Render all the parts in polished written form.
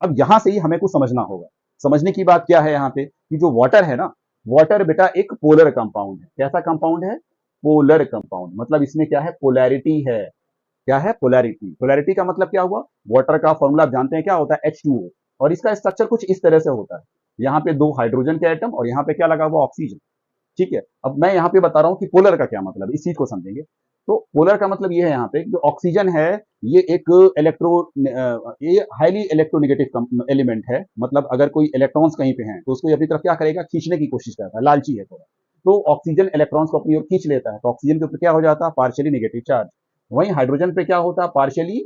अब यहां से ही हमें कुछ समझना होगा। समझने की बात क्या है यहाँ पे कि जो वाटर है ना, वाटर बेटा एक पोलर कंपाउंड है। कैसा कंपाउंड है? Polar compound. मतलब इसमें क्या है? पोलैरिटी है। क्या है? पोलैरिटी। पोलैरिटी का मतलब क्या हुआ? वाटर का फॉर्मूला आप जानते हैं क्या होता है? H2O। और इसका स्ट्रक्चर कुछ इस तरह से होता है। यहाँ पे दो हाइड्रोजन के एटम और यहाँ पे क्या लगा हुआ? ऑक्सीजन। ठीक है। अब मैं यहाँ पे बता रहा हूँ कि पोलर का क्या मतलब, इस चीज को समझेंगे। तो पोलर का मतलब ये है यहाँ पे जो ऑक्सीजन है, ये एक इलेक्ट्रो ये हाईली इलेक्ट्रोनेगेटिव एलिमेंट है। मतलब अगर कोई इलेक्ट्रॉन्स कहीं पे हैं तो उसको अपनी तरफ क्या करेगा? खींचने की कोशिश करता है, लालची है थोड़ा। तो ऑक्सीजन इलेक्ट्रॉन्स को अपनी ओर खींच लेता है, तो ऑक्सीजन के ऊपर क्या हो जाता है? Partially negative charge. वहीं हाइड्रोजन पे क्या होता है? पार्शियली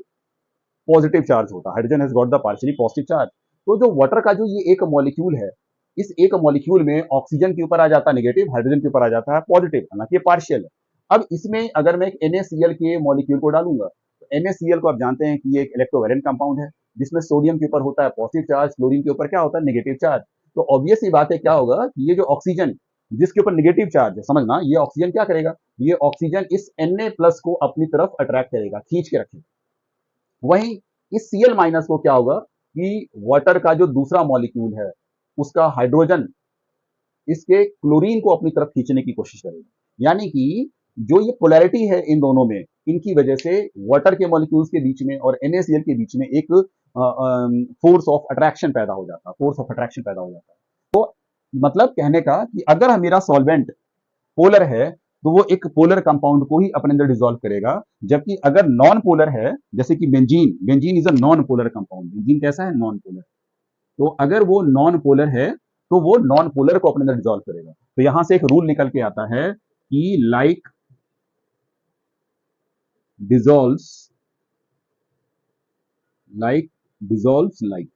पॉजिटिव चार्ज होता है। Hydrogen has got the partially positive charge. तो जो वाटर का जो ये एक मॉलिक्यूल है, इस एक मॉलिक्यूल में ऑक्सीजन के ऊपर आ जाता है नेगेटिव, हाइड्रोजन के ऊपर आ जाता है पॉजिटिव, हालांकि ये पार्शियल है। अब इसमें अगर मैं एक NaCl के मॉलिक्यूल को डालूंगा, तो NaCl को आप जानते हैं कि ये एक इलेक्ट्रोवेलेंट कंपाउंड है, जिसमें सोडियम के ऊपर होता है पॉजिटिव चार्ज, क्लोरीन के ऊपर क्या होता है? Negative charge. तो ऑब्वियस ही बात है, क्या होगा कि ये जो ऑक्सीजन जिसके ऊपर नेगेटिव चार्ज है, समझना, ये ऑक्सीजन क्या करेगा? ये ऑक्सीजन इस Na+ को अपनी तरफ अट्रैक्ट करेगा, खींच के रखेगा। वहीं इस Cl- को क्या होगा कि वाटर का जो दूसरा मॉलिक्यूल है, उसका हाइड्रोजन इसके क्लोरीन को अपनी तरफ खींचने की कोशिश करेगा। यानी कि जो ये पोलैरिटी है इन दोनों में, इनकी वजह से वाटर के मॉलिक्यूल्स के बीच में और NaCl के बीच में एक फोर्स ऑफ अट्रैक्शन पैदा हो जाता है। फोर्स ऑफ अट्रैक्शन पैदा हो जाता है। तो मतलब कहने का कि अगर मेरा सॉल्वेंट पोलर है, तो वो एक पोलर कंपाउंड को ही अपने अंदर डिसॉल्व करेगा। जबकि अगर नॉन पोलर है, जैसे कि benzene, benzene is a non polar compound. Benzene कैसा है? Non polar. तो अगर वो नॉन पोलर है, तो वो नॉन पोलर को अपने अंदर डिसॉल्व करेगा। तो यहां से एक रूल निकल के आता है कि like dissolves like, dissolves like.